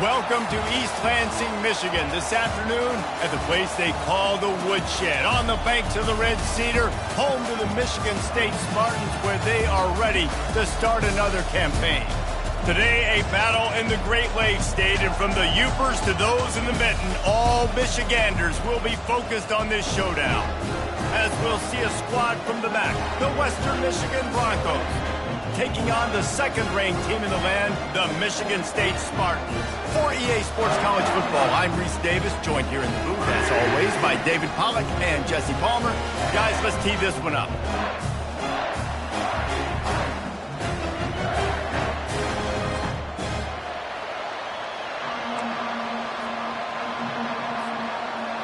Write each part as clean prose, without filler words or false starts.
Welcome to East Lansing, Michigan. This afternoon at the place they call the Woodshed, on the banks of the Red Cedar, home to the Michigan State Spartans, where they are ready to start another campaign. Today, a battle in the Great Lakes State, and from the Upers to those in the Mitten, all Michiganders will be focused on this showdown. As we'll see a squad from the back, the Western Michigan Broncos, taking on the second-ranked team in the land, the Michigan State Spartans. For EA Sports College Football, I'm Reese Davis, joined here in the booth, as always, by David Pollack and Jesse Palmer. Guys, let's tee this one up.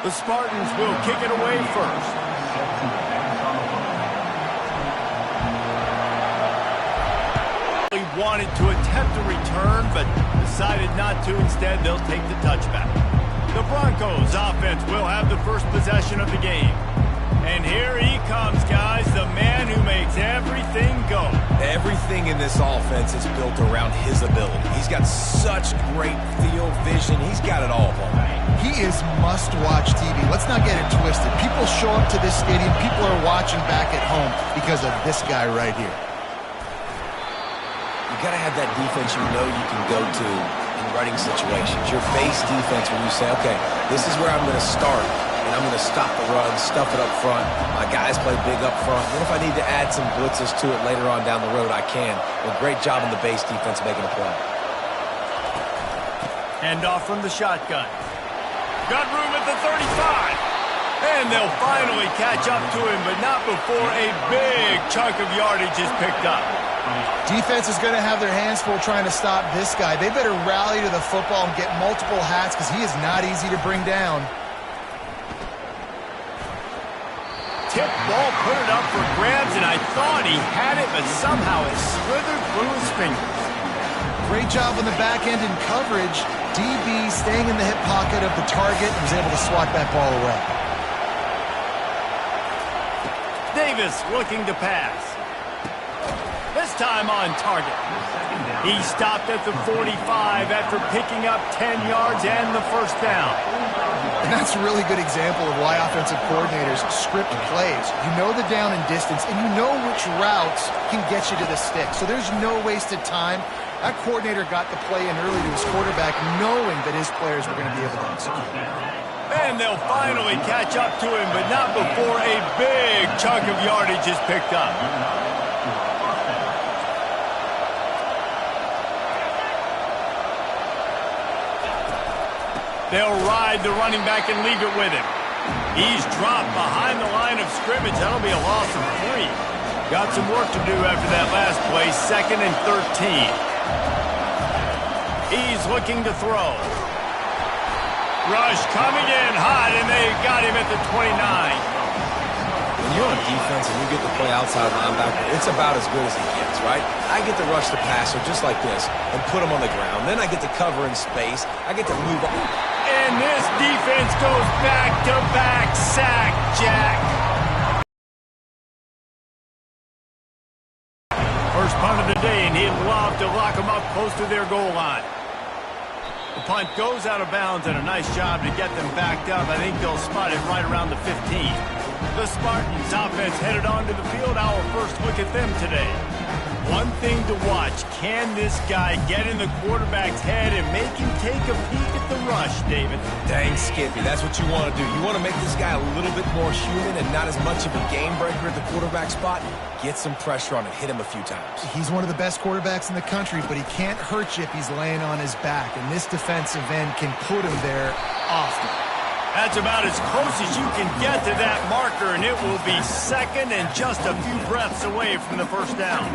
The Spartans will kick it away first. Wanted to attempt a return, but decided not to. Instead, they'll take the touchback. The Broncos offense will have the first possession of the game. And here he comes, guys, the man who makes everything go. Everything in this offense is built around his ability. He's got such great field vision. He's got it all. He is must-watch TV. Let's not get it twisted. People show up to this stadium. People are watching back at home because of this guy right here. You got to have that defense you know you can go to in running situations. Your base defense when you say, okay, this is where I'm going to start, and I'm going to stop the run, stuff it up front. My guys play big up front. Then if I need to add some blitzes to it later on down the road, I can. Well, great job in the base defense making a play. Hand off from the shotgun. Got room at the 35. And they'll finally catch up to him, but not before a big chunk of yardage is picked up. Defense is going to have their hands full trying to stop this guy. They better rally to the football and get multiple hats because he is not easy to bring down. Tip ball, put it up for grabs, and I thought he had it, but somehow it slithered through his fingers. Great job on the back end in coverage. DB staying in the hip pocket of the target and was able to swat that ball away. Davis looking to pass. This time on target. He stopped at the 45 after picking up 10 yards and the first down. And that's a really good example of why offensive coordinators script plays. You know the down and distance, and you know which routes can get you to the stick. So there's no wasted time. That coordinator got the play in early to his quarterback, knowing that his players were going to be able to execute. And they'll finally catch up to him, but not before a big chunk of yardage is picked up. They'll ride the running back and leave it with him. He's dropped behind the line of scrimmage. That'll be a loss of 3. Got some work to do after that last play, 2nd and 13. He's looking to throw. Rush coming in hot, and they got him at the 29. When you're on defense and you get to play outside linebacker, it's about as good as it gets, right? I get to rush the passer just like this and put him on the ground. Then I get to cover in space. I get to move on. And this defense goes back-to-back sack, Jack. First punt of the day, and he'd love to lock them up close to their goal line. The punt goes out of bounds, and a nice job to get them backed up. I think they'll spot it right around the 15. The Spartans offense headed onto the field. Our first look at them today. One thing to watch, can this guy get in the quarterback's head and make him take a peek at the rush, David? Dang, Skippy, that's what you want to do. You want to make this guy a little bit more human and not as much of a game breaker at the quarterback spot. Get some pressure on him, hit him a few times. He's one of the best quarterbacks in the country, but he can't hurt you if he's laying on his back, and this defensive end can put him there often. That's about as close as you can get to that marker, and it will be 2nd and just a few breaths away from the first down.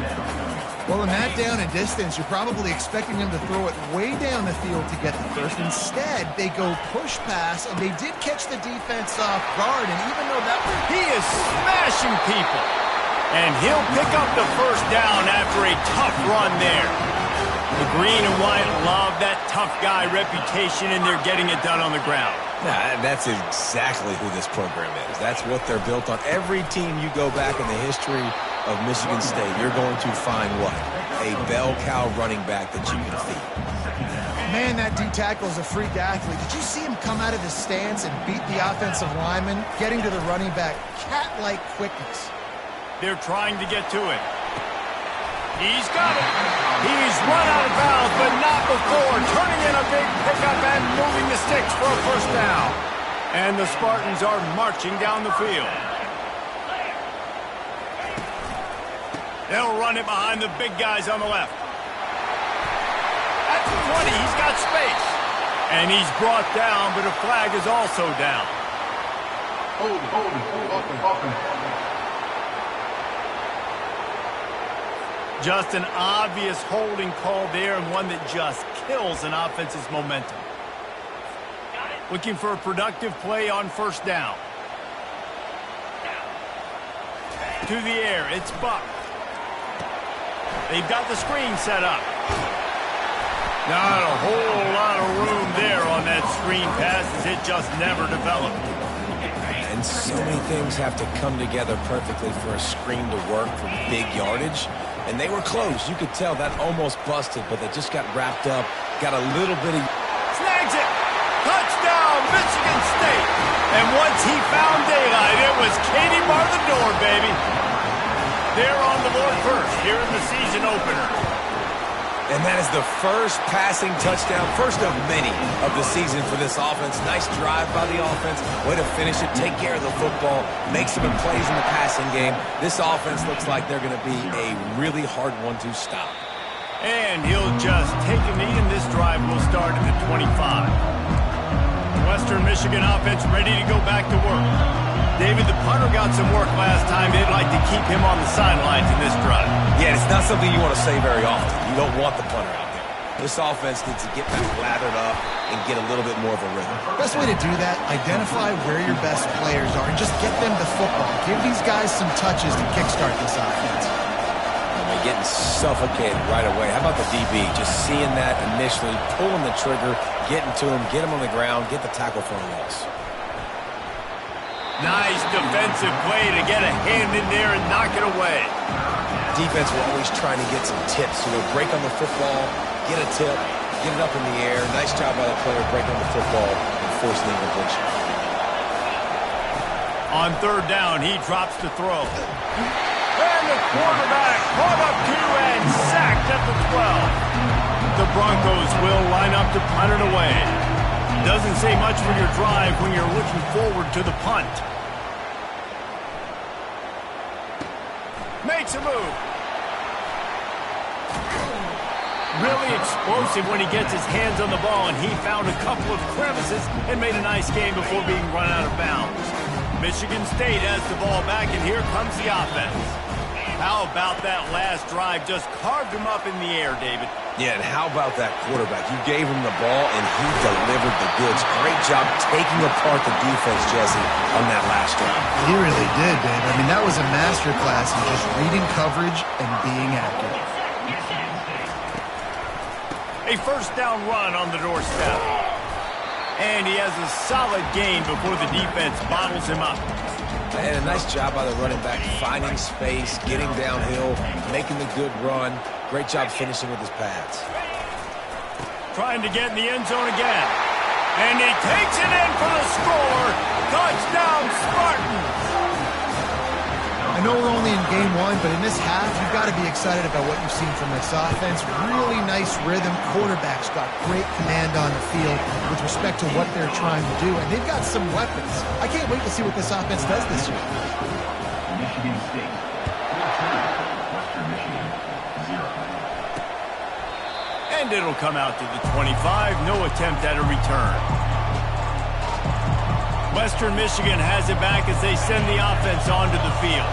Well, in that down and distance, you're probably expecting them to throw it way down the field to get the first. Instead, they go push pass, and they did catch the defense off guard, and even though that was... He is smashing people, and he'll pick up the first down after a tough run there. The green and white love that tough guy reputation, and they're getting it done on the ground. Nah, that's exactly who this program is. That's what they're built on. Every team you go back in the history of Michigan State, you're going to find what? A bell cow running back that you can feed. Man, that D tackle is a freak athlete. Did you see him come out of his stance and beat the offensive lineman, getting to the running back? Cat-like quickness. They're trying to get to it. He's got it. He's run out of bounds, but not before turning in a big pickup and moving the sticks for a first down. And the Spartans are marching down the field. They'll run it behind the big guys on the left. At the 20, he's got space. And he's brought down, but a flag is also down. Just an obvious holding call there, and one that just kills an offense's momentum. Looking for a productive play on first down. To the air, it's Buck. They've got the screen set up. Not a whole lot of room there on that screen pass, as it just never developed. And so many things have to come together perfectly for a screen to work for big yardage. And they were close. You could tell that almost busted, but they just got wrapped up, got a little bit of... Snags it! Touchdown, Michigan State! And once he found daylight, it was Katie bar the door, baby. They're on the board first here in the season opener. And that is the first passing touchdown, first of many of the season for this offense. Nice drive by the offense. Way to finish it, take care of the football, make some plays in the passing game. This offense looks like they're going to be a really hard one to stop. And he'll just take a knee, and this drive will start at the 25. Western Michigan offense ready to go back to work. David, the punter got some work last time. They'd like to keep him on the sidelines in this drive. Yeah, it's not something you want to say very often. You don't want the punter out there. This offense needs to get back lathered up and get a little bit more of a rhythm. Best way to do that, identify where your best players are and just get them the football. Give these guys some touches to kickstart this offense. And they're getting suffocated right away. How about the DB? Just seeing that initially, pulling the trigger, getting to him, get him on the ground, get the tackle for a loss. Nice defensive play to get a hand in there and knock it away. Defense will always try to get some tips. So they'll break on the football, get a tip, get it up in the air. Nice job by the player breaking on the football and forcing the incompletion. On third down, he drops to throw. And the quarterback caught up to and sacked at the 12. The Broncos will line up to punt it away. Doesn't say much for your drive when you're looking forward to the punt. Makes a move. Really explosive when he gets his hands on the ball, and he found a couple of crevices and made a nice game before being run out of bounds. Michigan State has the ball back, and here comes the offense. How about that last drive? Just carved him up in the air, David. Yeah, and how about that quarterback? You gave him the ball, and he delivered the goods. Great job taking apart the defense, Jesse, on that last drive. He really did, Dave. I mean, that was a masterclass in just reading coverage and being accurate. A first down run on the doorstep. And he has a solid gain before the defense bottles him up. And a nice job by the running back, finding space, getting downhill, making the good run. Great job finishing with his pads. Trying to get in the end zone again. And he takes it in for the score. Touchdown, Spartans. I know we're only in game one, but in this half, you've got to be excited about what you've seen from this offense. Really nice rhythm. Quarterback's got great command on the field with respect to what they're trying to do, and they've got some weapons. I can't wait to see what this offense does this year. Michigan State. Western Michigan, 0. And it'll come out to the 25. No attempt at a return. Western Michigan has it back as they send the offense onto the field.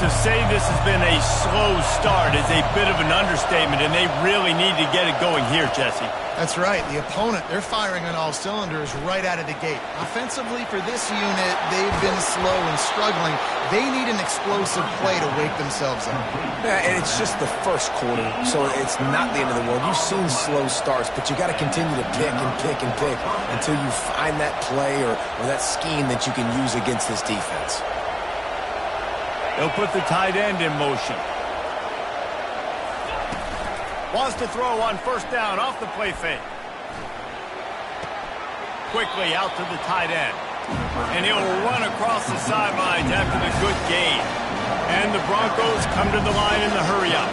To say this has been a slow start is a bit of an understatement, and they really need to get it going here, Jesse. That's right. The opponent, they're firing on all cylinders right out of the gate. Offensively, for this unit, they've been slow and struggling. They need an explosive play to wake themselves up. Yeah, and it's just the first quarter, so it's not the end of the world. You've seen slow starts, but you got to continue to pick and pick and pick until you find that play or that scheme that you can use against this defense. They'll put the tight end in motion. Wants to throw on first down off the play fake. quickly out to the tight end. And he'll run across the sidelines after the good gain. And the Broncos come to the line in the hurry-up.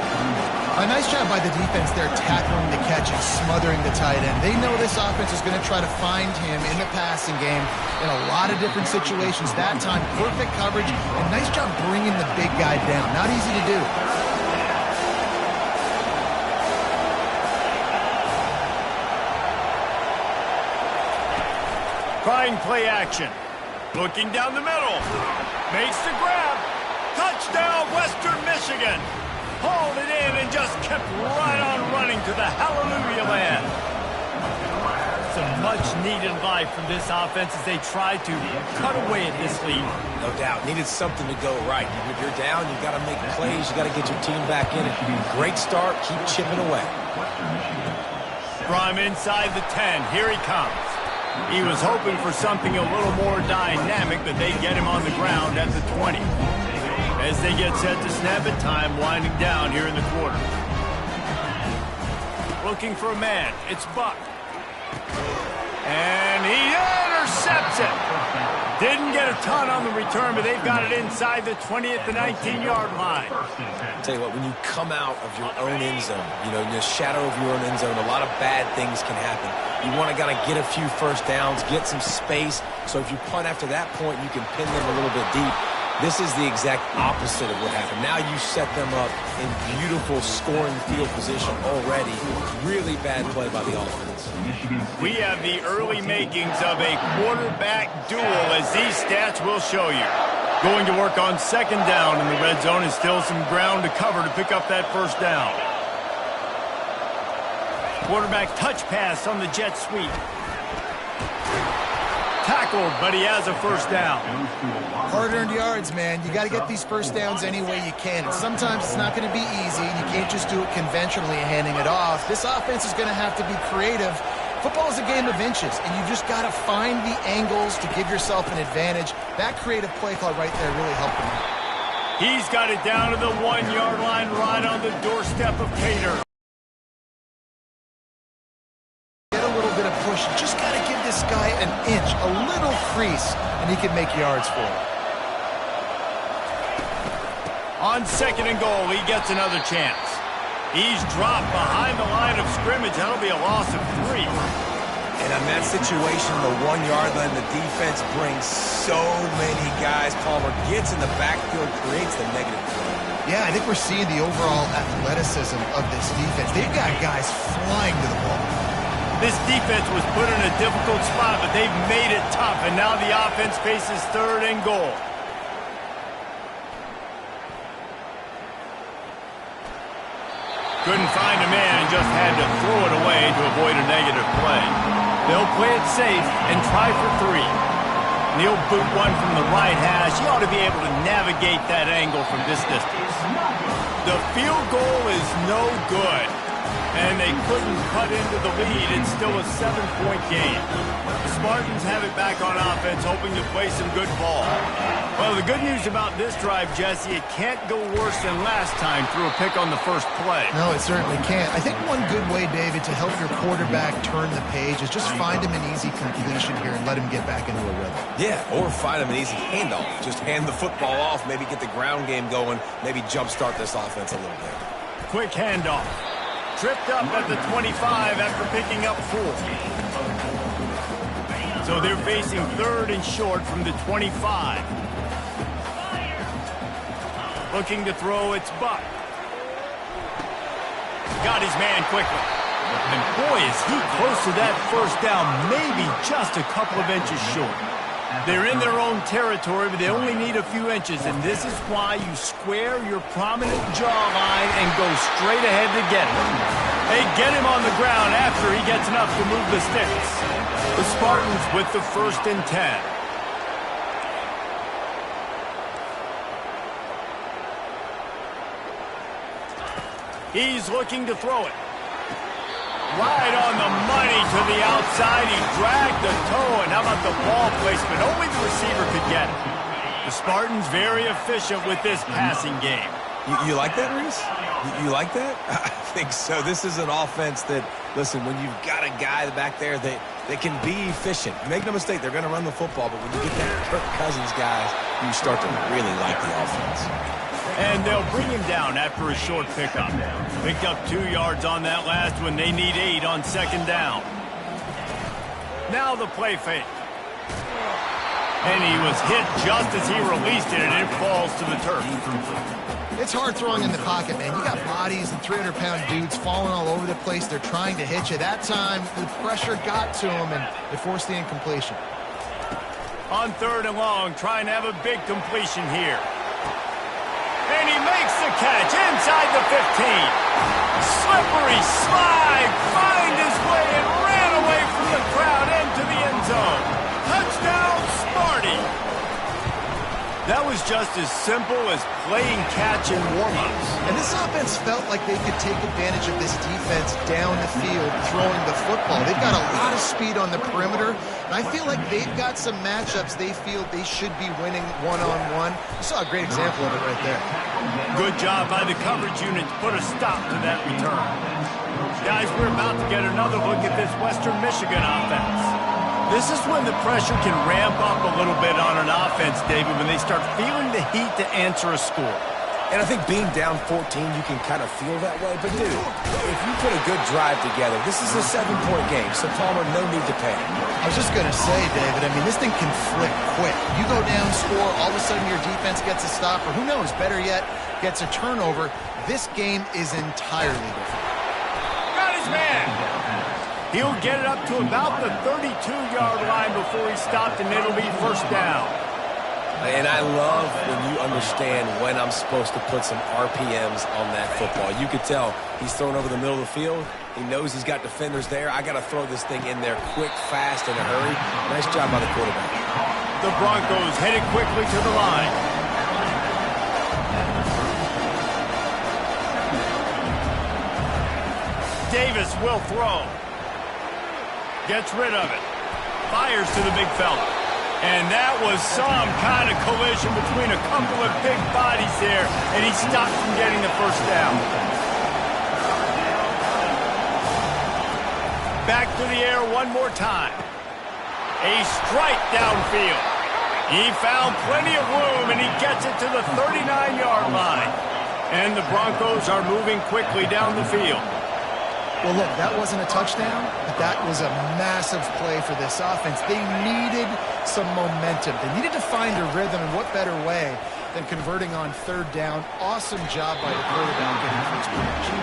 A nice job by the defense there, tackling the catch and smothering the tight end. They know this offense is going to try to find him in the passing game in a lot of different situations. That time, perfect coverage, and nice job bringing the big guy down. Not easy to do. Trying play action. Looking down the middle. Makes the grab. Touchdown, Western Michigan. Hauled it in and just kept right on running to the hallelujah land. Some much-needed life from this offense as they try to cut away at this lead. No doubt. Needed something to go right. If you're down, you've got to make plays. You've got to get your team back in it. Great start. Keep chipping away. From inside the 10. Here he comes. He was hoping for something a little more dynamic, but they get him on the ground at the 20. As they get set to snap it, time winding down here in the quarter. Looking for a man. It's Buck. And he intercepts it. Didn't get a ton on the return, but they've got it inside the 20 at the 19-yard line. I'll tell you what, when you come out of your own end zone, you know, in the shadow of your own end zone, a lot of bad things can happen. You want to get a few first downs, get some space, so if you punt after that point, you can pin them a little bit deep. This is the exact opposite of what happened. Now you set them up in beautiful scoring field position already. Really bad play by the offense. We have the early makings of a quarterback duel, as these stats will show you. Going to work on second down in the red zone, and still some ground to cover to pick up that first down. Quarterback touch pass on the jet sweep. Tackled, but he has a first down. Hard-earned yards, man. You got to get these first downs any way you can. And sometimes it's not going to be easy, and you can't just do it conventionally handing it off. This offense is going to have to be creative. Football is a game of inches, and you just got to find the angles to give yourself an advantage. That creative play call right there really helped him out. He's got it down to the 1-yard line, right on the doorstep of Cater. Just got to give this guy an inch, a little crease, and he can make yards for it. On second and goal, he gets another chance. He's dropped behind the line of scrimmage. That'll be a loss of 3. And on that situation, the 1-yard line, the defense brings so many guys. Palmer gets in the backfield, creates the negative play. Yeah, I think we're seeing the overall athleticism of this defense. They've got guys flying to the ball. This defense was put in a difficult spot, but they've made it tough, and now the offense faces third and goal. Couldn't find a man and just had to throw it away to avoid a negative play. They'll play it safe and try for 3. And he'll boot one from the right hash. He ought to be able to navigate that angle from this distance. The field goal is no good. And they couldn't cut into the lead. It's still a 7-point game. The Spartans have it back on offense, hoping to play some good ball. Well, the good news about this drive, Jesse, it can't go worse than last time through a pick on the first play. No, it certainly can't. I think one good way, David, to help your quarterback turn the page is just find him an easy completion here and let him get back into a rhythm. Yeah, or find him an easy handoff. Just hand the football off, maybe get the ground game going, maybe jumpstart this offense a little bit. Quick handoff. Tripped up at the 25 after picking up 4. So they're facing third and short from the 25. Looking to throw, it's Buck. Got his man quickly. And boy, is he close to that first down, maybe just a couple of inches short. They're in their own territory, but they only need a few inches, and this is why you square your prominent jawline and go straight ahead to get him. They get him on the ground after he gets enough to move the sticks. The Spartans with the 1st and 10. He's looking to throw it. Right on the money to the outside. He dragged the toe, and how about the ball placement? Only the receiver could get it. The Spartans very efficient with this passing game. You like that, Reese? You like that? I think so. This is an offense that, listen, when you've got a guy back there that can be efficient. Make no mistake, they're going to run the football, but when you get that Kirk Cousins guys, you start to really like the offense. And they'll bring him down after a short pickup. Picked up 2 yards on that last one. They need 8 on second down. Now the play fake. And he was hit just as he released it, and it falls to the turf. It's hard throwing in the pocket, man. You got bodies and 300-pound dudes falling all over the place. They're trying to hit you. That time, the pressure got to him, and it forced the incompletion. On 3rd and long, trying to have a big completion here. And he makes the catch inside the 15. Slippery slide, find his way and ran away from the crowd into the end zone. Touchdown, Sparty. That was just as simple as playing catch in warm-ups. And this offense felt like they could take advantage of this defense down the field throwing the football. They've got a lot of speed on the perimeter, and I feel like they've got some matchups they feel they should be winning one-on-one. You saw a great example of it right there. Good job by the coverage unit to put a stop to that return. Guys, we're about to get another look at this Western Michigan offense. This is when the pressure can ramp up a little bit on an offense, David, when they start feeling the heat to answer a score. And I think being down 14, you can kind of feel that way. But, dude, if you put a good drive together, this is a 7-point game, so Palmer, no need to panic. I was just going to say, David, I mean, this thing can flip quick. You go down, score, all of a sudden your defense gets a stop, or who knows, better yet, gets a turnover. This game is entirely different. Got his man. He'll get it up to about the 32-yard line before he's stopped, and it'll be first down. And I love when you understand when I'm supposed to put some RPMs on that football. You could tell he's throwing over the middle of the field. He knows he's got defenders there. I got to throw this thing in there quick, fast, in a hurry. Nice job by the quarterback. The Broncos headed quickly to the line. Davis will throw. Gets rid of it. Fires to the big fella. And that was some kind of collision between a couple of big bodies there, and he stopped from getting the first down. Back to the air one more time. A strike downfield. He found plenty of room, and he gets it to the 39-yard line. And the Broncos are moving quickly down the field. Well, look, that wasn't a touchdown, but that was a massive play for this offense. They needed some momentum. They needed to find a rhythm, and what better way than converting on 3rd down. Awesome job by the quarterback getting first position.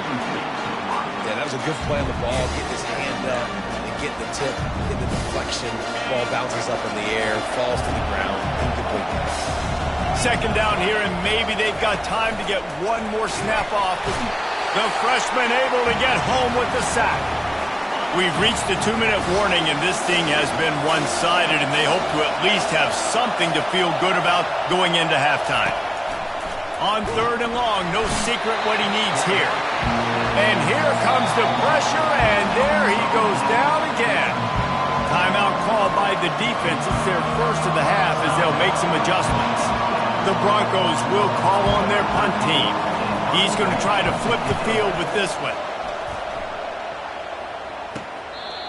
Yeah, that was a good play on the ball. Get his hand up and get the tip, get the deflection. Ball bounces up in the air, falls to the ground. Incomplete pass. Second down here, and maybe they've got time to get one more snap off. The freshman able to get home with the sack. We've reached the 2-minute warning, and this thing has been one-sided, and they hope to at least have something to feel good about going into halftime. On 3rd and long, no secret what he needs here. And here comes the pressure, and there he goes down again. Timeout called by the defense. It's their first of the half as they'll make some adjustments. The Broncos will call on their punt team. He's going to try to flip the field with this one.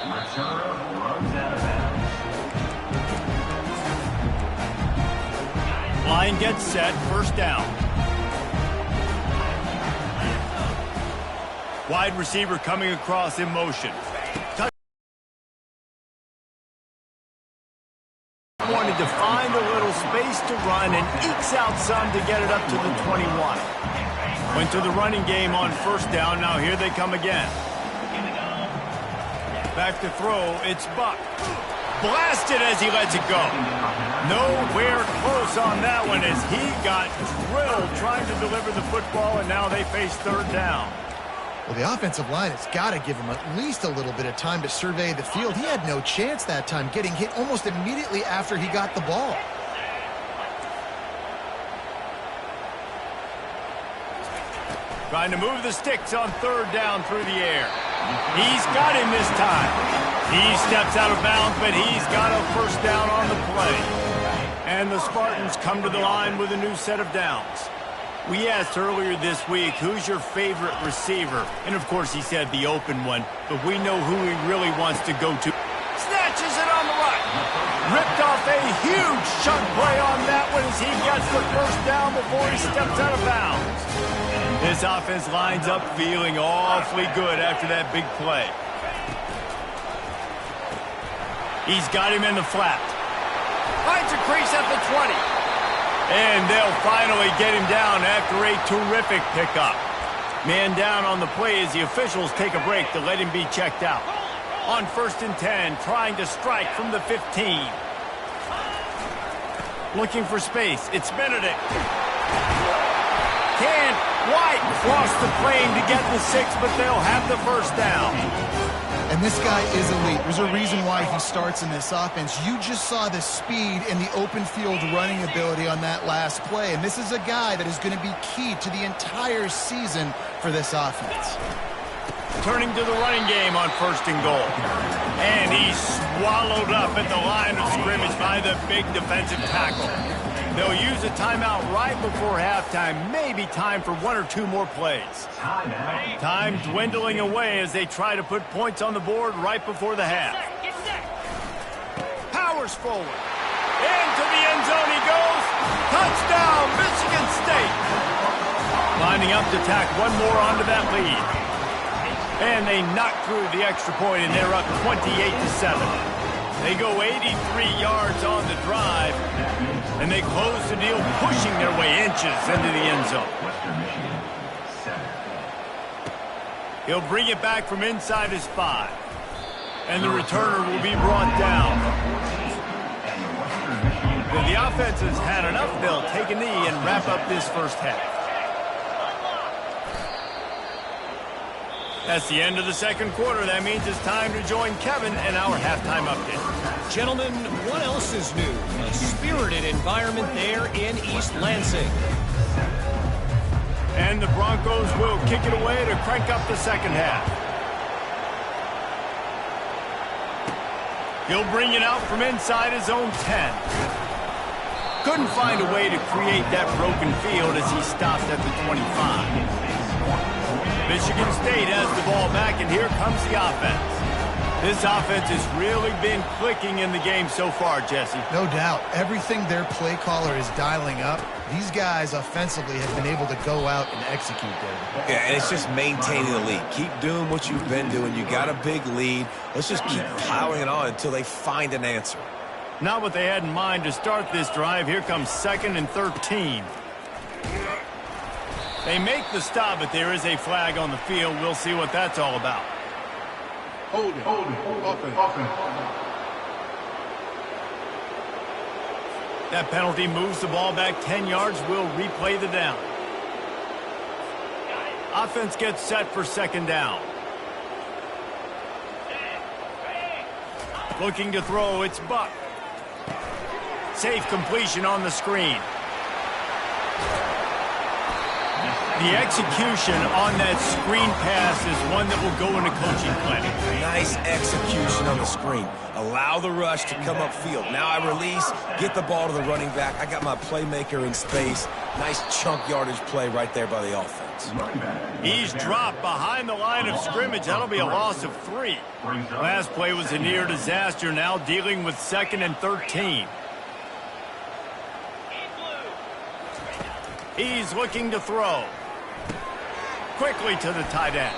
Returner runs out of bounds. Line gets set, first down. Wide receiver coming across in motion. Wanted to find a little space to run and ekes out some to get it up to the 21. Went to the running game on first down. Now here they come again. Back to throw. It's Buck. Blasted as he lets it go. Nowhere close on that one as he got drilled trying to deliver the football, and now they face 3rd down. Well, the offensive line has got to give him at least a little bit of time to survey the field. He had no chance that time, getting hit almost immediately after he got the ball. Trying to move the sticks on 3rd down through the air. He's got him this time. He steps out of bounds, but he's got a first down on the play. And the Spartans come to the line with a new set of downs. We asked earlier this week, who's your favorite receiver? And, of course, he said the open one. But we know who he really wants to go to. Snatches it on the right. Ripped off a huge chunk play on that one as he gets the first down before he steps out of bounds. This offense lines up feeling awfully good after that big play. He's got him in the flat. Finds a crease at the 20. And they'll finally get him down after a terrific pickup. Man down on the play as the officials take a break to let him be checked out. On 1st and 10, trying to strike from the 15. Looking for space. It's Benedict. Can't quite cross the plane to get the 6, but they'll have the first down. And this guy is elite. There's a reason why he starts in this offense. You just saw the speed and the open field running ability on that last play. And this is a guy that is going to be key to the entire season for this offense. Turning to the running game on 1st and goal. And he's swallowed up at the line of scrimmage by the big defensive tackle. They'll use a timeout right before halftime. Maybe time for 1 or 2 more plays. Time dwindling away as they try to put points on the board right before the half. Powers forward. Into the end zone he goes. Touchdown, Michigan State. Lining up to tack one more onto that lead. And they knock through the extra point, and they're up 28-7. They go 83 yards on the drive, and they close the deal, pushing their way inches into the end zone. He'll bring it back from inside his 5, and the returner will be brought down. When the offense has had enough, they'll take a knee and wrap up this first half. That's the end of the second quarter. That means it's time to join Kevin and our halftime update. Gentlemen, what else is new? A spirited environment there in East Lansing. And the Broncos will kick it away to crank up the second half. He'll bring it out from inside his own 10. Couldn't find a way to create that broken field as he stopped at the 25. Michigan State has the ball back, and here comes the offense. This offense has really been clicking in the game so far, Jesse. No doubt. Everything their play caller is dialing up, these guys offensively have been able to go out and execute, David. Yeah, and it's just maintaining the lead. Keep doing what you've been doing. You got a big lead. Let's just keep piling it on until they find an answer. Not what they had in mind to start this drive. Here comes 2nd and 13. They make the stop, but there is a flag on the field. We'll see what that's all about. Hold it. Offense. That penalty moves the ball back 10 yards. We'll replay the down. Offense gets set for 2nd down. Looking to throw, it's Buck. Safe completion on the screen. The execution on that screen pass is one that will go in a coaching clinic. Nice execution on the screen. Allow the rush to come upfield. Now I release, get the ball to the running back. I got my playmaker in space. Nice chunk yardage play right there by the offense. He's dropped behind the line of scrimmage. That'll be a loss of 3. Last play was a near disaster. Now dealing with 2nd and 13. He's looking to throw. Quickly to the tight end.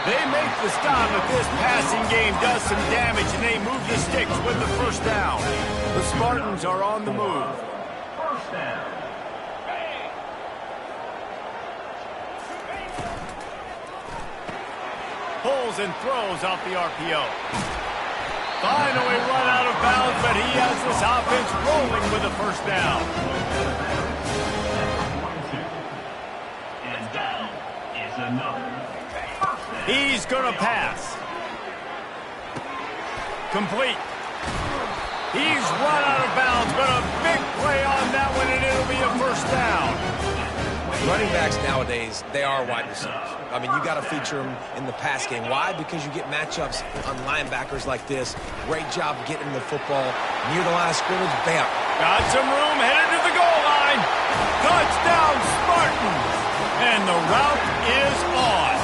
They make the stop, but this passing game does some damage, and they move the sticks with the first down. The Spartans are on the move. First down. Pulls and throws off the RPO. Finally run out of bounds, but he has this offense rolling with a first down. And down is another. He's going to pass. Complete. He's run out of bounds, but a big play on that one, and it'll be a first down. Running backs nowadays, they are wide receivers. I mean, you got to feature them in the pass game. Why? Because you get matchups on linebackers like this. Great job getting the football near the line of scrimmage. Bam. Got some room, headed to the goal line. Touchdown, Spartans. And the route is on.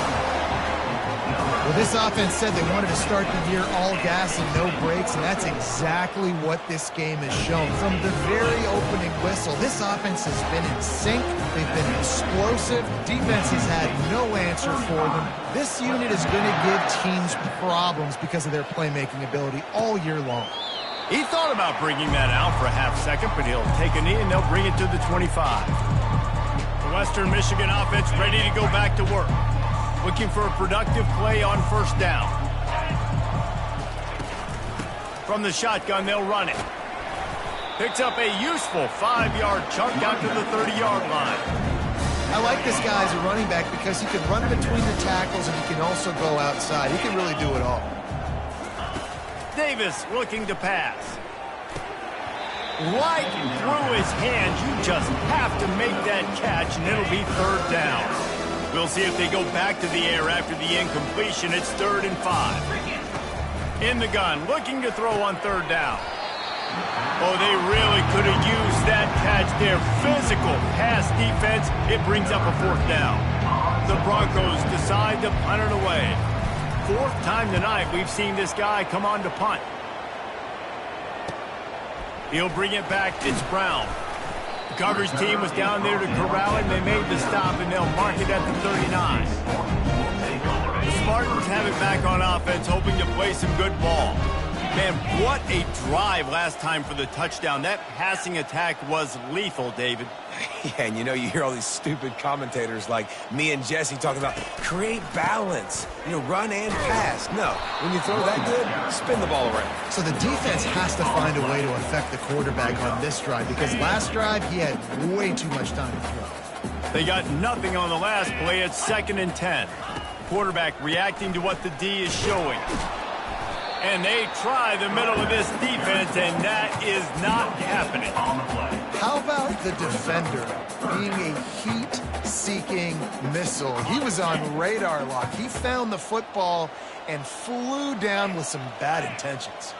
Well, this offense said they wanted to start the year all gas and no brakes, and that's exactly what this game has shown. From the very opening whistle, this offense has been in sync. They've been explosive. Defense has had no answer for them. This unit is going to give teams problems because of their playmaking ability all year long. He thought about bringing that out for a half second, but he'll take a knee and they'll bring it to the 25. The Western Michigan offense ready to go back to work. Looking for a productive play on first down. From the shotgun, they'll run it. Picks up a useful 5-yard chunk out to the 30-yard line. I like this guy as a running back because he can run between the tackles and he can also go outside. He can really do it all. Davis looking to pass. Right through his hands. You just have to make that catch, and it'll be third down. We'll see if they go back to the air after the incompletion. It's 3rd and 5. In the gun, looking to throw on third down. Oh, they really could have used that catch there. Physical pass defense. It brings up a 4th down. The Broncos decide to punt it away. 4th time tonight we've seen this guy come on to punt. He'll bring it back. It's Brown. Coverage team was down there to corral him. They made the stop, and they'll mark it at the 39. The Spartans have it back on offense, hoping to play some good ball. Man, what a drive last time for the touchdown. That passing attack was lethal, David. Yeah, and you know, you hear all these stupid commentators like me and Jesse talking about create balance, run and pass. No, when you throw that good, spin the ball around. So the defense has to find a way to affect the quarterback on this drive because last drive he had way too much time to throw. They got nothing on the last play. It's 2nd and 10. Quarterback reacting to what the D is showing. And they try the middle of this defense, and that is not happening. How about the defender being a heat-seeking missile? He was on radar lock. He found the football and flew down with some bad intentions.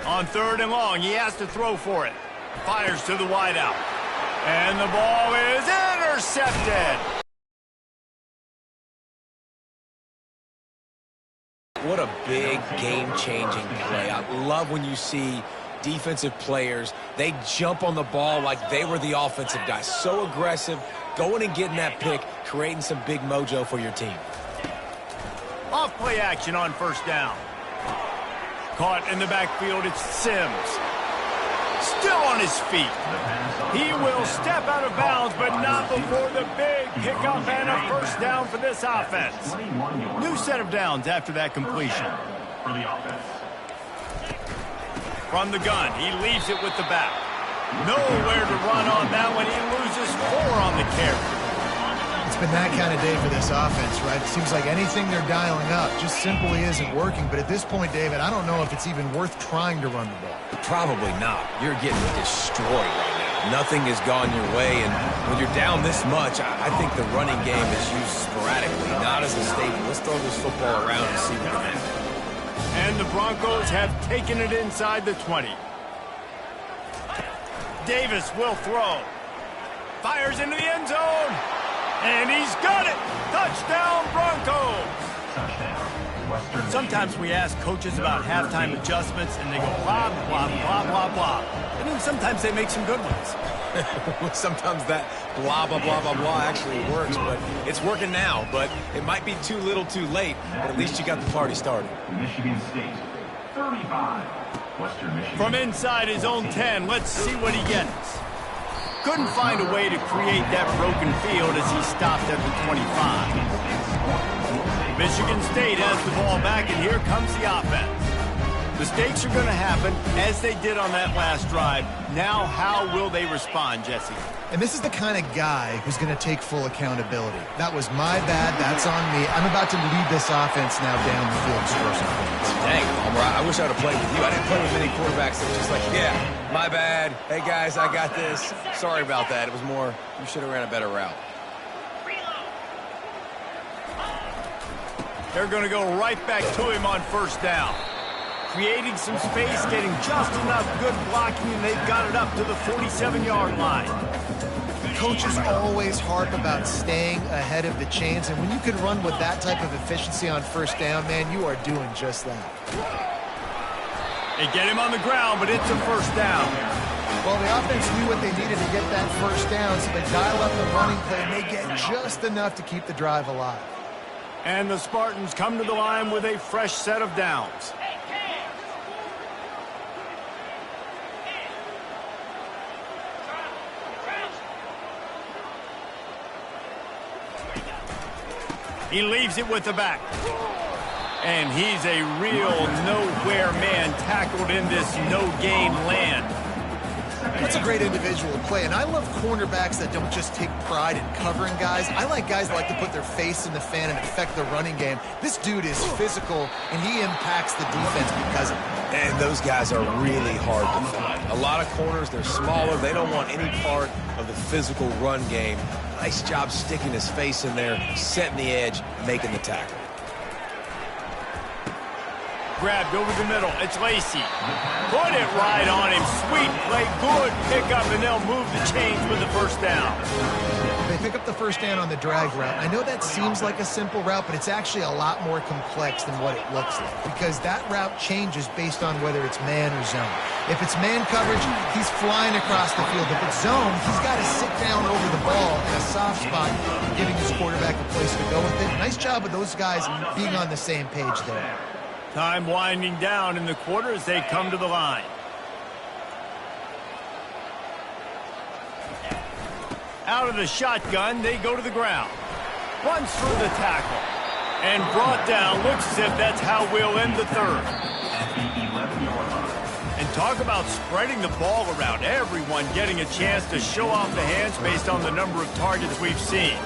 On 3rd and long, he has to throw for it. Fires to the wideout. And the ball is intercepted. What a big game-changing play. I love when you see defensive players, they jump on the ball like they were the offensive guys. So aggressive, going and getting that pick, creating some big mojo for your team. Off play action on first down. Caught in the backfield, it's Sims. Still on his feet. He will step out of bounds, but not before the big pickup and a first down for this offense. New set of downs after that completion. From the gun, he leaves it with the back. Nowhere to run on that one. He loses 4 on the carry. It's been that kind of day for this offense, right? It seems like anything they're dialing up just simply isn't working. But at this point, David, I don't know if it's even worth trying to run the ball. Probably not. You're getting destroyed right now. Nothing has gone your way, and when you're down this much, I think the running game is used sporadically, not as a staple. Let's throw this football around and see what can happen. And the Broncos have taken it inside the 20. Davis will throw. Fires into the end zone. And he's got it. Touchdown, Broncos. Sometimes we ask coaches about halftime adjustments, and they go blah, blah, blah, blah, blah. And then sometimes they make some good ones. Sometimes that blah, blah, blah, blah, blah actually works, but it's working now. But it might be too little too late, but at least you got the party started. Michigan State, 35. Western Michigan. From inside his own 10, let's see what he gets. Couldn't find a way to create that broken field as he stopped at the 25. Michigan State has the ball back, and here comes the offense. Mistakes are going to happen, as they did on that last drive. Now, how will they respond, Jesse? And this is the kind of guy who's going to take full accountability. That was my bad. That's on me. I'm about to lead this offense now down the field and score some points. Dang, Palmer, I wish I would have played with you. I didn't play with many quarterbacks that were just like, yeah, my bad. Hey, guys, I got this. Sorry about that. It was more, you should have ran a better route. They're going to go right back to him on first down. Creating some space, getting just enough good blocking, and they've got it up to the 47-yard line. Coaches always harp about staying ahead of the chains, and when you can run with that type of efficiency on first down, man, you are doing just that. They get him on the ground, but it's a first down. Well, the offense knew what they needed to get that first down, so they dial up the running play, and they get just enough to keep the drive alive. And the Spartans come to the line with a fresh set of downs. He leaves it with the back. And he's a real nowhere man tackled in this no-gain land. That's a great individual play, and I love cornerbacks that don't just take pride in covering guys. I like guys that like to put their face in the fan and affect the running game. This dude is physical, and he impacts the defense because of it. And those guys are really hard to find. A lot of corners, they're smaller. They don't want any part of the physical run game. Nice job sticking his face in there, setting the edge, making the tackle. Grabbed over the middle. It's Lacey. Put it right on him. Sweet play. Good pickup, and they'll move the chains with the first down. They pick up the first down on the drag route. I know that seems like a simple route, but it's actually a lot more complex than what it looks like, because that route changes based on whether it's man or zone. If it's man coverage, he's flying across the field. If it's zone, he's got to sit down over the ball in a soft spot, giving his quarterback a place to go with it. Nice job of those guys being on the same page there. Time winding down in the quarter as they come to the line. Out of the shotgun, they go to the ground. Runs through the tackle. And brought down. Looks as if that's how we'll end the third. And talk about spreading the ball around. Everyone getting a chance to show off the hands based on the number of targets we've seen.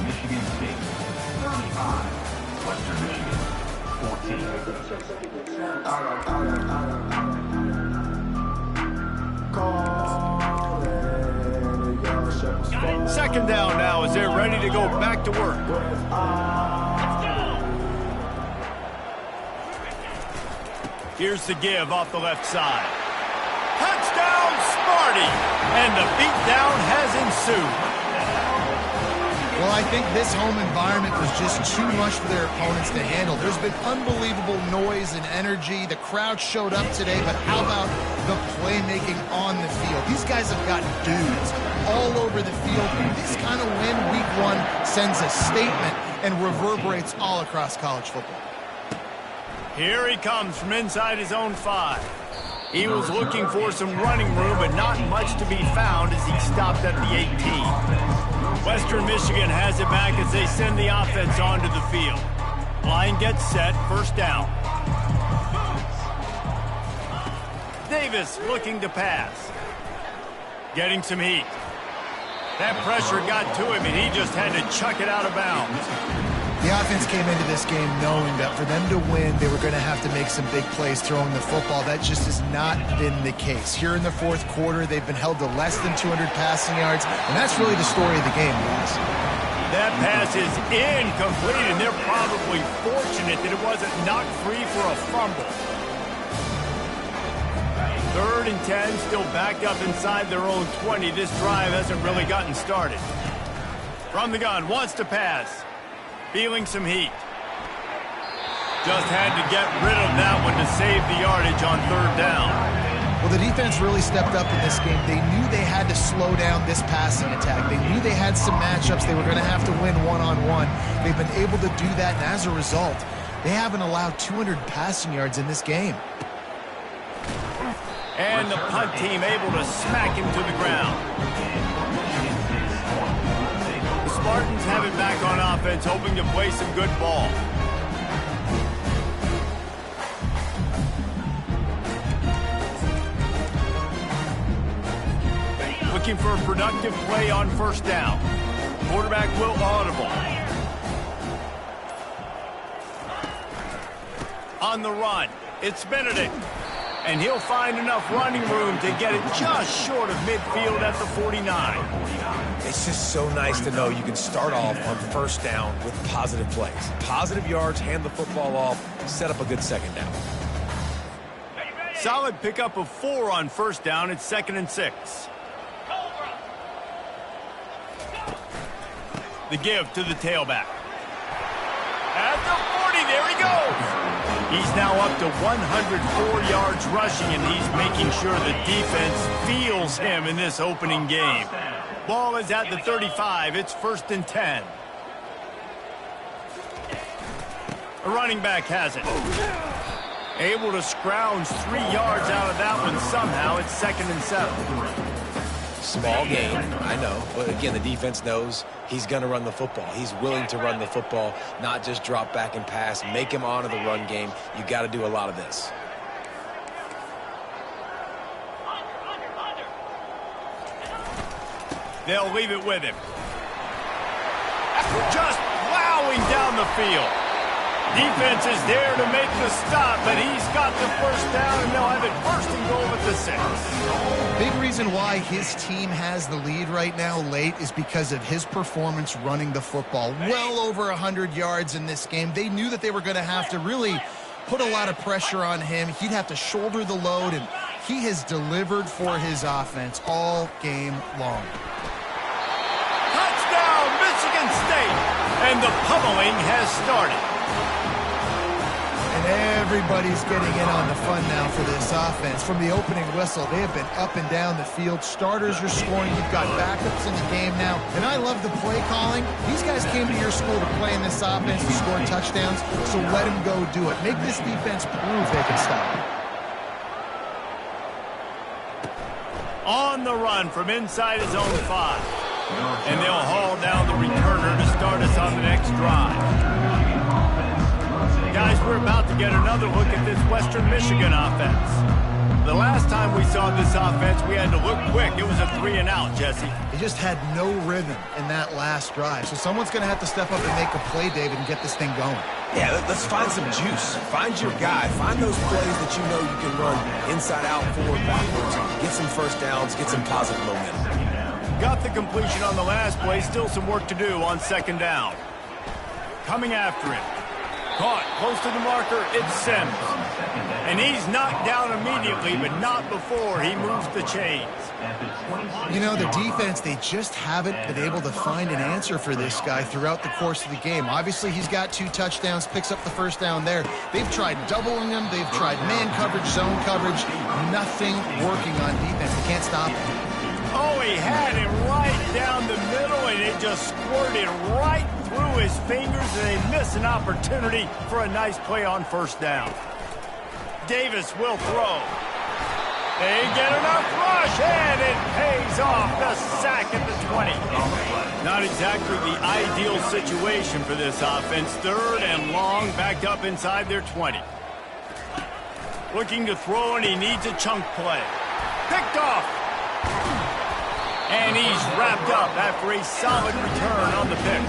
Michigan State, 35. Western Michigan, 14. Second down now as they're ready to go back to work. Here's the give off the left side. Touchdown, Sparty! And the beatdown has ensued. Well, I think this home environment was just too much for their opponents to handle. There's been unbelievable noise and energy. The crowd showed up today, but how about the playmaking on the field? These guys have got dudes all over the field. This kind of win week one sends a statement and reverberates all across college football. Here he comes from inside his own 5. He was looking for some running room, but not much to be found as he stopped at the 18. Western Michigan has it back as they send the offense onto the field. Line gets set, first down. Davis looking to pass. Getting some heat. That pressure got to him, and he just had to chuck it out of bounds. The offense came into this game knowing that for them to win, they were going to have to make some big plays throwing the football. That just has not been the case. Here in the fourth quarter, they've been held to less than 200 passing yards, and that's really the story of the game, guys. That pass is incomplete, and they're probably fortunate that it wasn't knocked free for a fumble. 3rd and 10, still backed up inside their own 20. This drive hasn't really gotten started. From the gun, wants to pass. Feeling some heat. Just had to get rid of that one to save the yardage on 3rd down. Well, the defense really stepped up in this game. They knew they had to slow down this passing attack. They knew they had some matchups they were going to have to win one-on-one. They've been able to do that, and as a result, they haven't allowed 200 passing yards in this game. And the punt team able to smack him to the ground. Spartans have it back on offense, hoping to play some good ball. Looking for a productive play on first down. Quarterback will audible. On the run, it's Benedict. And he'll find enough running room to get it just short of midfield at the 49. It's just so nice to know you can start off on first down with positive plays. Positive yards, hand the football off, set up a good second down. Solid pickup of 4 on first down. It's 2nd and 6. The give to the tailback. At the 40, there he goes. He's now up to 104 yards rushing, and he's making sure the defense feels him in this opening game. Ball is at the 35. It's 1st and 10. A running back has it. Able to scrounge 3 yards out of that one somehow. It's 2nd and 7. Small gain, I know. But again, the defense knows he's going to run the football. He's willing to run the football, not just drop back and pass. Make him honor the run game. You got to do a lot of this. They'll leave it with him. Just plowing down the field. Defense is there to make the stop, but he's got the 1st down, and they'll have it 1st and goal at the 6. Big reason why his team has the lead right now late is because of his performance running the football. Well over 100 yards in this game. They knew that they were going to have to really put a lot of pressure on him. He'd have to shoulder the load, and he has delivered for his offense all game long. Touchdown, Michigan State! And the pummeling has started. And everybody's getting in on the fun now for this offense. From the opening whistle, they have been up and down the field. Starters are scoring. You've got backups in the game now. And I love the play calling. These guys came to your school to play in this offense and score touchdowns, so let them go do it. Make this defense prove they can stop it. On the run from inside his own 5. And they'll haul down the returner to start us on the next drive. Guys, we're about to get another look at this Western Michigan offense. The last time we saw this offense, we had to look quick. It was a 3-and-out, Jesse. They just had no rhythm in that last drive. So someone's going to have to step up and make a play, David, and get this thing going. Yeah, let's find some juice. Find your guy. Find those plays that you know you can run inside out, forward, backwards. Get some 1st downs. Get some positive momentum. Got the completion on the last play. Still some work to do on 2nd down. Coming after him. Caught close to the marker, it's Sims. And he's knocked down immediately, but not before he moves the chains. You know, the defense, they just haven't been able to find an answer for this guy throughout the course of the game. Obviously, he's got 2 touchdowns, picks up the 1st down there. They've tried doubling him. They've tried man coverage, zone coverage. Nothing working on defense. They can't stop him. Oh, he had him right down the middle, and it just squirted right through his fingers, and they miss an opportunity for a nice play on 1st down. Davis will throw. They get enough rush, and it pays off. The sack at the 20. Not exactly the ideal situation for this offense. 3rd and long, backed up inside their 20. Looking to throw, and he needs a chunk play. Picked off. And he's wrapped up after a solid return on the pick.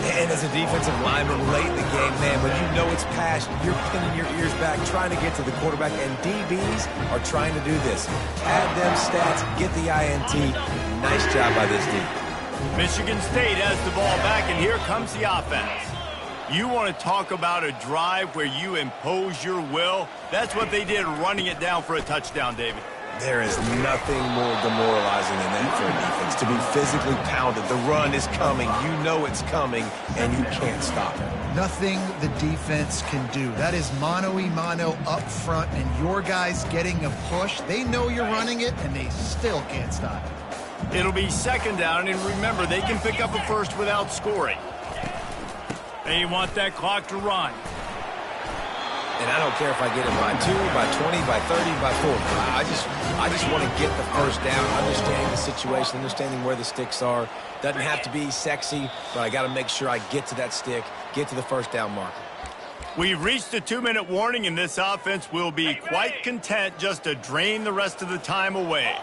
And as a defensive lineman late in the game, man, when you know it's past, you're pinning your ears back, trying to get to the quarterback, and DBs are trying to do this. Add them stats, get the INT. Nice job by this D. Michigan State has the ball back, and here comes the offense. You want to talk about a drive where you impose your will? That's what they did, running it down for a touchdown, David. There is nothing more demoralizing than that for a defense, to be physically pounded. The run is coming. You know it's coming, and you can't stop it. Nothing the defense can do. That is mano-a-mano up front, and your guys getting a push. They know you're running it, and they still can't stop it. It'll be 2nd down, and remember, they can pick up a 1st without scoring. They want that clock to run. And I don't care if I get it by 2, by 20, by 30, by 40. I just want to get the 1st down, understanding the situation, understanding where the sticks are. Doesn't have to be sexy, but I got to make sure I get to that stick, get to the 1st down marker. We've reached a 2-minute warning, and this offense will be quite content just to drain the rest of the time away.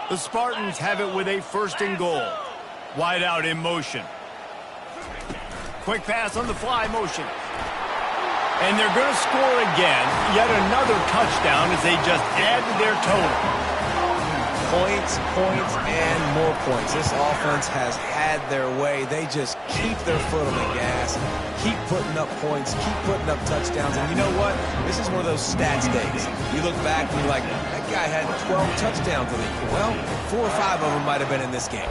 The Spartans have it with a 1st and goal. Wide out in motion. Quick pass on the fly motion. And they're going to score again. Yet another touchdown as they just add to their total. Points, points, and more points. This offense has had their way. They just keep their foot on the gas, keep putting up points, keep putting up touchdowns. And you know what? This is one of those stats days. You look back and you're like, that guy had 12 touchdowns in it. Well, 4 or 5 of them might have been in this game.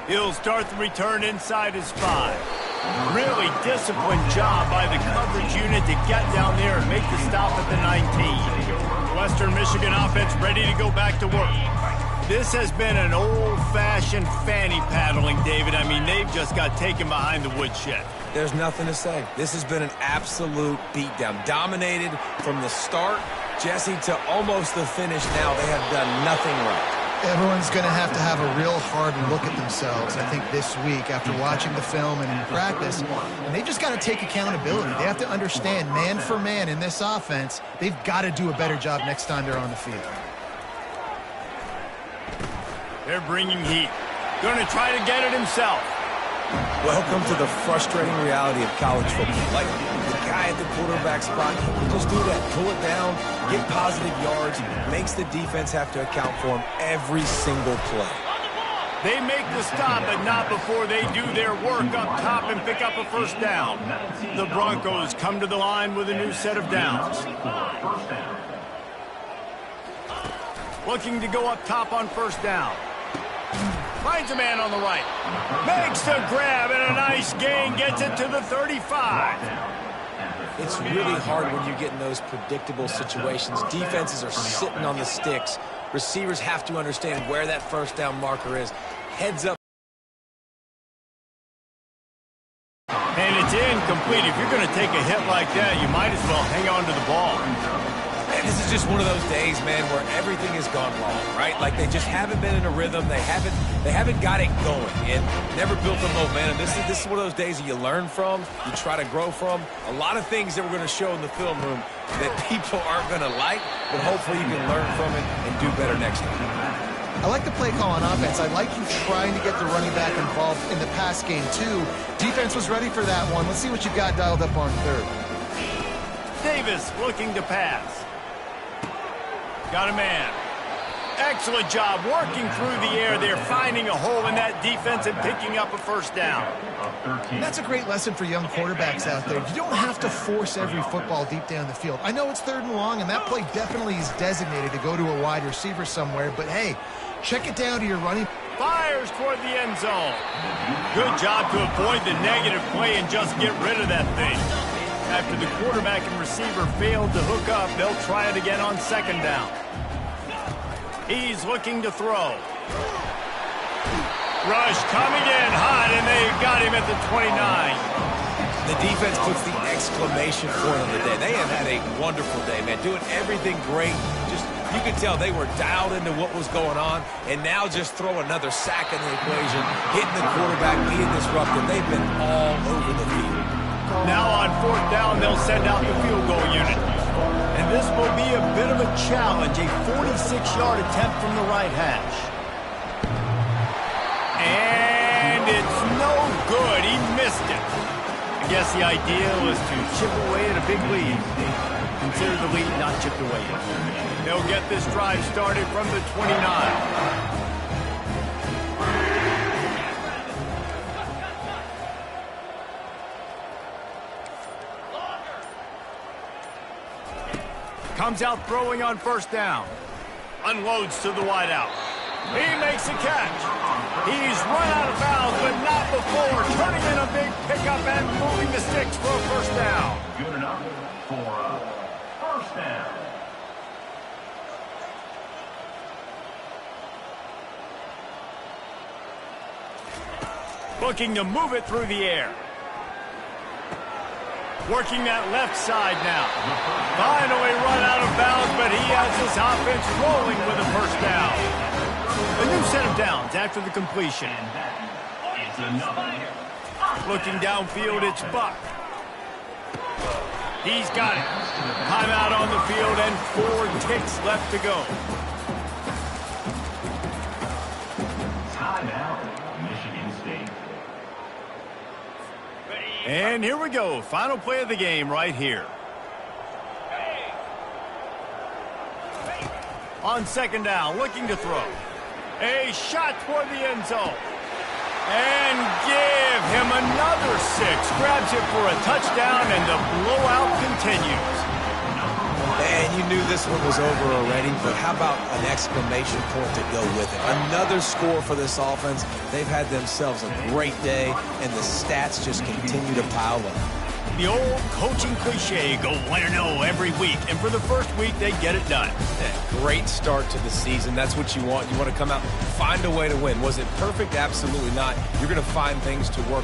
He'll start the return inside his 5. Really disciplined job by the coverage unit to get down there and make the stop at the 19. Western Michigan offense ready to go back to work. This has been an old-fashioned fanny paddling, David. I mean, they've just got taken behind the woodshed. There's nothing to say. This has been an absolute beatdown. Dominated from the start, Jesse, to almost the finish now. They have done nothing right. Everyone's going to have a real hard look at themselves, I think, this week after watching the film and in practice. And they've just got to take accountability. They have to understand, man for man in this offense, they've got to do a better job next time they're on the field. They're bringing heat. Going to try to get it himself. Welcome to the frustrating reality of college football. Like, the guy at the quarterback spot, he can just do that. Pull it down, get positive yards, makes the defense have to account for him every single play. They make the stop, but not before they do their work up top and pick up a first down. The Broncos come to the line with a new set of downs. Looking to go up top on first down. Finds a man on the right. Makes the grab and a nice gain. Gets it to the 35. It's really hard when you get in those predictable situations. Defenses are sitting on the sticks. Receivers have to understand where that first down marker is. Heads up. And it's incomplete. If you're going to take a hit like that, you might as well hang on to the ball. And this is just one of those days, man, where everything has gone wrong, right? Like, they just haven't been in a rhythm. They haven't got it going and never built the momentum. This is one of those days that you learn from, you try to grow from. A lot of things that we're going to show in the film room that people aren't going to like, but hopefully you can learn from it and do better next time. I like the play call on offense. I like you trying to get the running back involved in the pass game, too. Defense was ready for that one. Let's see what you got dialed up on third. Davis looking to pass. Got a man. Excellent job working through the air there, finding a hole in that defense and picking up a first down. And that's a great lesson for young quarterbacks out there. You don't have to force every football deep down the field. I know it's third and long, and that play definitely is designated to go to a wide receiver somewhere, but hey, check it down to your running. Fires toward the end zone. Good job to avoid the negative play and just get rid of that thing. After the quarterback and receiver failed to hook up, they'll try it again on second down. He's looking to throw. Rush coming in hot, and they got him at the 29. The defense puts the exclamation point on the day. They have had a wonderful day, man. Doing everything great. Just, you could tell they were dialed into what was going on, and now just throw another sack in the equation, hitting the quarterback, being disruptive. They've been all over the field. Now on fourth down, they'll send out the field goal unit. And this will be a bit of a challenge, a 46-yard attempt from the right hash. And it's no good. He missed it. I guess the idea was to chip away at a big lead. Consider the lead not chipped away yet. They'll get this drive started from the 29. Comes out throwing on first down. Unloads to the wideout. He makes a catch. He's run out of bounds, but not before turning in a big pickup and moving the sticks for a first down. Good enough for a first down. Looking to move it through the air. Working that left side now. Finally run out of bounds, but he has his offense rolling with a first down. A new set of downs after the completion. It's another. Looking downfield, it's Buck. He's got it. Timeout on the field and 4 ticks left to go. Timeout, Michigan State. And here we go. Final play of the game right here. On second down, looking to throw. A shot toward the end zone. And give him another 6. Grabs it for a touchdown, and the blowout continues. And you knew this one was over already, but how about an exclamation point to go with it? Another score for this offense. They've had themselves a great day, and the stats just continue to pile up. The old coaching cliche, go win or no every week. And for the first week, they get it done. Great start to the season. That's what you want. You want to come out, find a way to win. Was it perfect? Absolutely not. You're going to find things to work